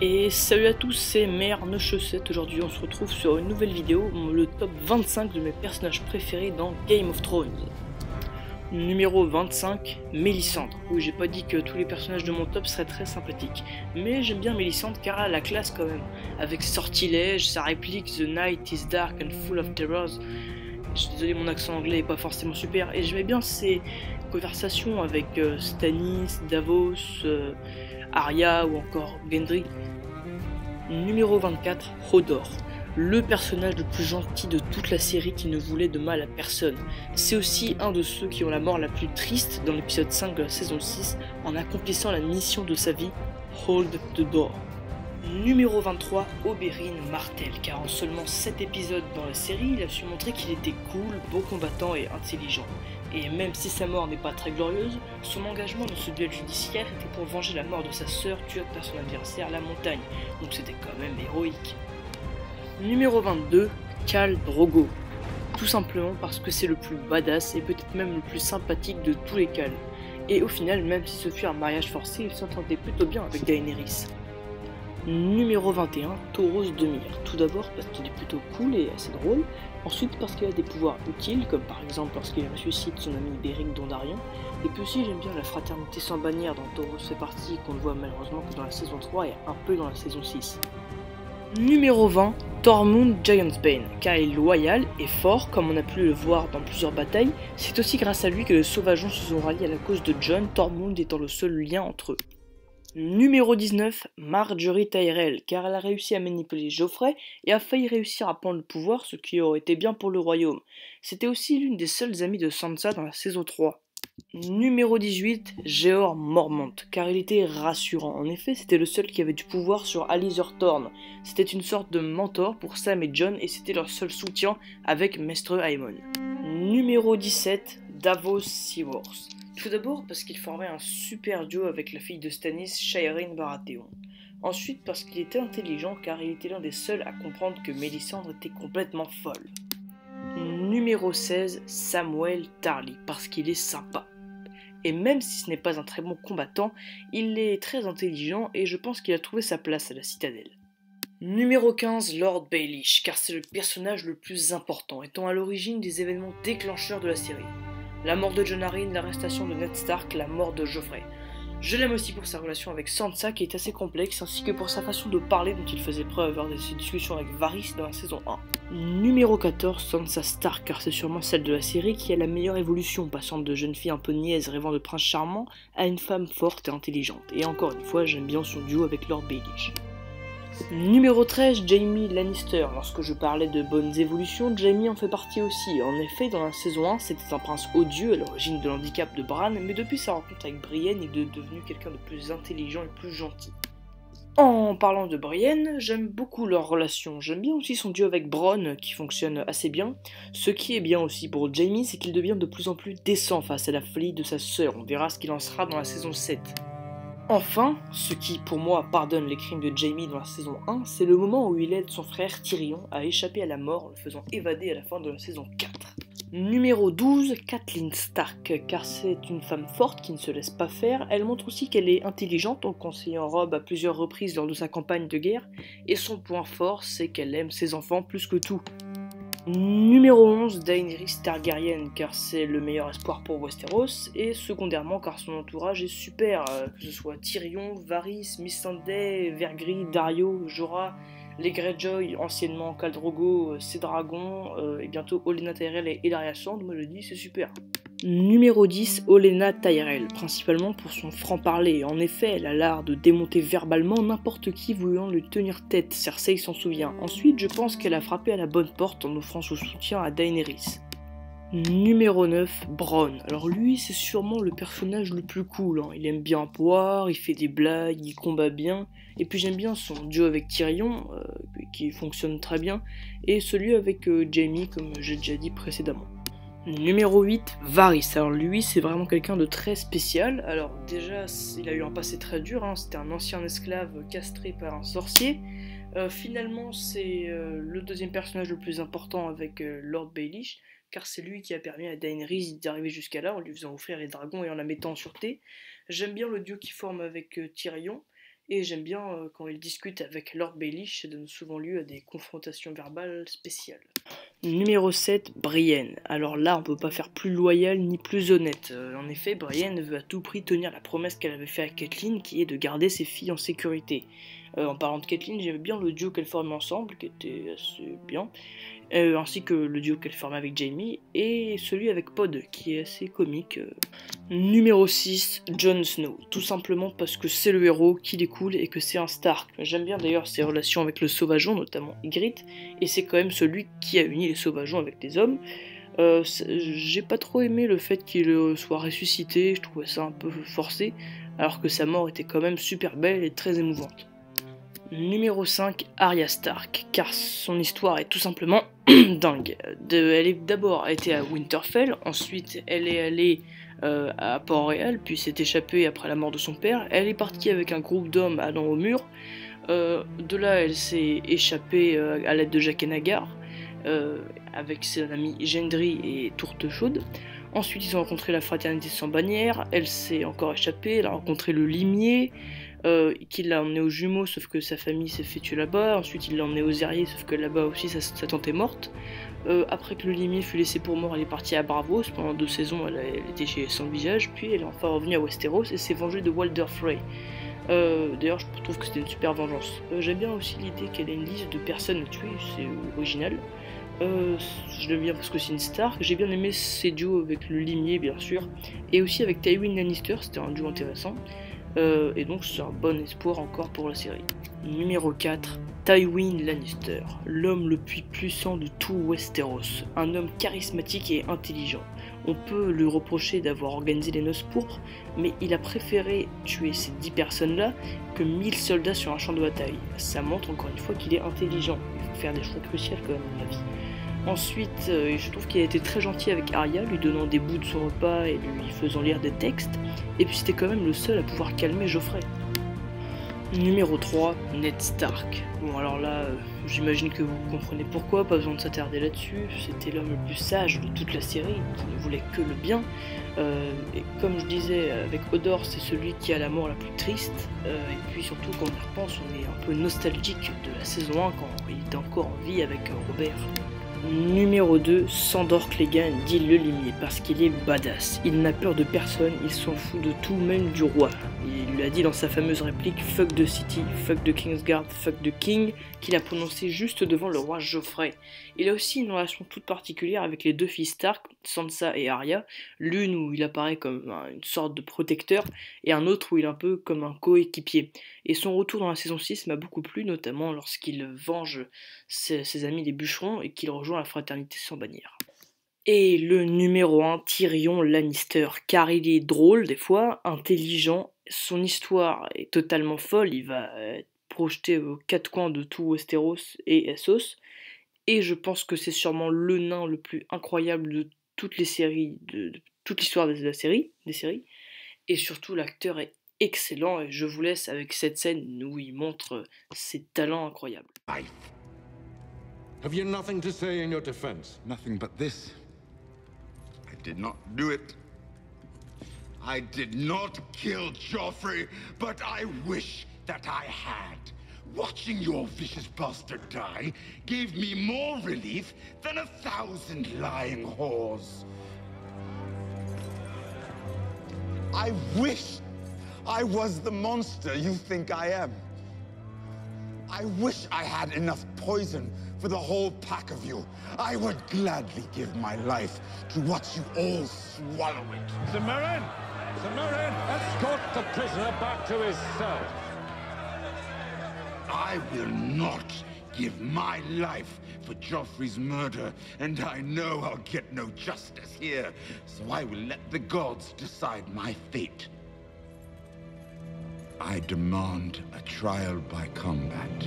Et salut à tous, c'est Merde Chaussette. Aujourd'hui, on se retrouve sur une nouvelle vidéo, le top 25 de mes personnages préférés dans Game of Thrones. Numéro 25, Mélisandre. Oui, j'ai pas dit que tous les personnages de mon top seraient très sympathiques, mais j'aime bien Mélisandre car elle a la classe quand même. Avec ses sortilèges, sa réplique The night is dark and full of terrors. Je suis désolé, mon accent anglais est pas forcément super, et j'aimais bien ses conversations avec Stannis, Davos, Arya ou encore Gendry. Numéro 24, Hodor, le personnage le plus gentil de toute la série qui ne voulait de mal à personne. C'est aussi un de ceux qui ont la mort la plus triste dans l'épisode 5 de la saison 6 en accomplissant la mission de sa vie, Hold the Door. Numéro 23, Oberyn Martell, car en seulement 7 épisodes dans la série, il a su montrer qu'il était cool, beau combattant et intelligent. Et même si sa mort n'est pas très glorieuse, son engagement dans ce duel judiciaire était pour venger la mort de sa sœur tuée par son adversaire, la montagne, donc c'était quand même héroïque. Numéro 22, Khal Drogo. Tout simplement parce que c'est le plus badass et peut-être même le plus sympathique de tous les Khal. Et au final, même si ce fut un mariage forcé, il s'entendait plutôt bien avec Daenerys. Numéro 21, Tauros de Myr. Tout d'abord parce qu'il est plutôt cool et assez drôle, ensuite parce qu'il a des pouvoirs utiles, comme par exemple lorsqu'il ressuscite son ami Beric Dondarrion, et puis aussi j'aime bien la fraternité sans bannière dont Tauros fait partie, qu'on ne voit malheureusement que dans la saison 3 et un peu dans la saison 6. Numéro 20, Tormund Giantsbane, car il est loyal et fort, comme on a pu le voir dans plusieurs batailles. C'est aussi grâce à lui que les sauvageons se sont ralliés à la cause de Jon, Tormund étant le seul lien entre eux. Numéro 19, Marjorie Tyrell, car elle a réussi à manipuler Geoffrey et a failli réussir à prendre le pouvoir, ce qui aurait été bien pour le royaume. C'était aussi l'une des seules amies de Sansa dans la saison 3. Numéro 18, Jeor Mormont, car il était rassurant. En effet, c'était le seul qui avait du pouvoir sur Alistair Thorne. C'était une sorte de mentor pour Sam et Jon et c'était leur seul soutien avec Maestre Aemon. Numéro 17, Davos Seaworth. Tout d'abord parce qu'il formait un super duo avec la fille de Stannis, Shireen Baratheon. Ensuite parce qu'il était intelligent car il était l'un des seuls à comprendre que Mélisandre était complètement folle. Numéro 16, Samwell Tarly, parce qu'il est sympa. Et même si ce n'est pas un très bon combattant, il est très intelligent et je pense qu'il a trouvé sa place à la citadelle. Numéro 15, Lord Baelish, car c'est le personnage le plus important, étant à l'origine des événements déclencheurs de la série. La mort de Jon Arryn, l'arrestation de Ned Stark, la mort de Geoffrey. Je l'aime aussi pour sa relation avec Sansa qui est assez complexe, ainsi que pour sa façon de parler dont il faisait preuve lors de ses discussions avec Varys dans la saison 1. Numéro 14, Sansa Stark, car c'est sûrement celle de la série qui a la meilleure évolution, passant de jeune fille un peu niaise rêvant de prince charmant à une femme forte et intelligente. Et encore une fois, j'aime bien son duo avec Lord Baelish. Numéro 13, Jaime Lannister. Lorsque je parlais de bonnes évolutions, Jaime en fait partie aussi. En effet, dans la saison 1, c'était un prince odieux à l'origine de l'handicap de Bran, mais depuis sa rencontre avec Brienne, il est devenu quelqu'un de plus intelligent et plus gentil. En parlant de Brienne, j'aime beaucoup leur relation. J'aime bien aussi son duo avec Bronn, qui fonctionne assez bien. Ce qui est bien aussi pour Jaime, c'est qu'il devient de plus en plus décent face à la folie de sa sœur. On verra ce qu'il en sera dans la saison 7. Enfin, ce qui pour moi pardonne les crimes de Jaime dans la saison 1, c'est le moment où il aide son frère Tyrion à échapper à la mort en le faisant évader à la fin de la saison 4. Numéro 12, Catelyn Stark, car c'est une femme forte qui ne se laisse pas faire, elle montre aussi qu'elle est intelligente en conseillant Robb à plusieurs reprises lors de sa campagne de guerre, et son point fort c'est qu'elle aime ses enfants plus que tout. Numéro 11, Daenerys Targaryen, car c'est le meilleur espoir pour Westeros, et secondairement car son entourage est super, que ce soit Tyrion, Varys, Missandei, Vergris, Dario, Jorah, les Greyjoy, anciennement Khal Drogo, ses dragons, et bientôt Olenna Tyrell et Ellaria Sand, moi je dis c'est super. Numéro 10, Olenna Tyrell, principalement pour son franc-parler. En effet, elle a l'art de démonter verbalement n'importe qui voulant lui tenir tête, Cersei s'en souvient. Ensuite, je pense qu'elle a frappé à la bonne porte en offrant son soutien à Daenerys. Numéro 9, Bronn. Alors lui, c'est sûrement le personnage le plus cool, hein. Il aime bien boire, il fait des blagues, il combat bien, et puis j'aime bien son duo avec Tyrion, qui fonctionne très bien, et celui avec Jaime, comme j'ai déjà dit précédemment. Numéro 8, Varys. Alors lui, c'est vraiment quelqu'un de très spécial. Alors déjà, il a eu un passé très dur, hein. C'était un ancien esclave castré par un sorcier. Finalement, c'est le deuxième personnage le plus important avec Lord Baelish, car c'est lui qui a permis à Daenerys d'arriver jusqu'à là en lui faisant offrir les dragons et en la mettant en sûreté. J'aime bien le duo qu'il forme avec Tyrion, Et j'aime bien quand il discute avec Lord Baelish, ça donne souvent lieu à des confrontations verbales spéciales. Numéro 7, Brienne. Alors là, on peut pas faire plus loyal ni plus honnête. En effet, Brienne veut à tout prix tenir la promesse qu'elle avait faite à Catelyn, qui est de garder ses filles en sécurité. En parlant de Catelyn, j'aimais bien le duo qu'elles formaient ensemble, qui était assez bien, ainsi que le duo qu'elle formait avec Jaime, et celui avec Pod, qui est assez comique. Numéro 6, Jon Snow, tout simplement parce que c'est le héros, qu'il est cool et que c'est un Stark. J'aime bien d'ailleurs ses relations avec le Sauvageon, notamment Ygritte, et c'est quand même celui qui a uni les Sauvageons avec les hommes. J'ai pas trop aimé le fait qu'il soit ressuscité, je trouvais ça un peu forcé, alors que sa mort était quand même super belle et très émouvante. Numéro 5, Arya Stark, car son histoire est tout simplement dingue. Elle est d'abord été à Winterfell, ensuite elle est allée à Port-Réal, puis s'est échappée après la mort de son père. Elle est partie avec un groupe d'hommes allant au mur. De là, elle s'est échappée à l'aide de Jaqen H'ghar, avec ses amis Gendry et Tourtechaude. Ensuite, ils ont rencontré la Fraternité sans bannière. Elle s'est encore échappée, elle a rencontré le Limier, qui l'a emmené aux jumeaux, sauf que sa famille s'est fait tuer là-bas. Ensuite, il l'a emmené aux Zerriers, sauf que là-bas aussi, sa tante est morte. Après que le Limier fut laissé pour mort, elle est partie à Braavos. Pendant 2 saisons, elle était chez Sans Visage, puis elle est enfin revenue à Westeros et s'est vengée de Walder Frey. D'ailleurs, je trouve que c'était une super vengeance. J'aime bien aussi l'idée qu'elle ait une liste de personnes à tuer, c'est original. Je l'aime bien parce que c'est une star. J'ai bien aimé ses duos avec le Limier, bien sûr, et aussi avec Tywin Lannister, c'était un duo intéressant. Et donc c'est un bon espoir encore pour la série. Numéro 4, Tywin Lannister, l'homme le plus puissant de tout Westeros, un homme charismatique et intelligent. On peut lui reprocher d'avoir organisé les noces pourpres, mais il a préféré tuer ces 10 personnes-là que 1000 soldats sur un champ de bataille. Ça montre encore une fois qu'il est intelligent, il faut faire des choix cruciaux quand même dans la vie. Ensuite, je trouve qu'il a été très gentil avec Arya, lui donnant des bouts de son repas et lui faisant lire des textes, et puis c'était quand même le seul à pouvoir calmer Joffrey. Numéro 3, Ned Stark. Bon alors là, j'imagine que vous comprenez pourquoi, pas besoin de s'attarder là-dessus, c'était l'homme le plus sage de toute la série, qui ne voulait que le bien, et comme je disais avec Hodor, c'est celui qui a la mort la plus triste, et puis surtout quand on y repense, on est un peu nostalgique de la saison 1 quand il était encore en vie avec Robert. Numéro 2, Sandor Clegane dit le Limier parce qu'il est badass. Il n'a peur de personne, il s'en fout de tout, même du roi. Il lui a dit dans sa fameuse réplique « Fuck the city, fuck the Kingsguard, fuck the king » qu'il a prononcé juste devant le roi Joffrey. Il a aussi une relation toute particulière avec les 2 filles Stark, Sansa et Arya, l'une où il apparaît comme une sorte de protecteur et un autre où il est un peu comme un coéquipier. Et son retour dans la saison 6 m'a beaucoup plu, notamment lorsqu'il venge ses amis les bûcherons et qu'il rejoint la Fraternité sans bannière. Et le numéro 1, Tyrion Lannister, car il est drôle des fois, intelligent, son histoire est totalement folle, il va être projeté aux 4 coins de tout Westeros et Essos, et je pense que c'est sûrement le nain le plus incroyable de toutes les séries, de toute l'histoire des séries, et surtout l'acteur est excellent, et je vous laisse avec cette scène où il montre ses talents incroyables. Have you nothing to say in your defense? Nothing but this. I did not do it. I did not kill Joffrey, but I wish that I had. Watching your vicious bastard die gave me more relief than 1,000 lying whores. I wish I was the monster you think I am. I wish I had enough poison for the whole pack of you. I would gladly give my life to watch you all swallow it. Sir Meryn! Sir Meryn, escort the prisoner back to his cell. I will not give my life for Joffrey's murder, and I know I'll get no justice here, so I will let the gods decide my fate. I demand a trial by combat.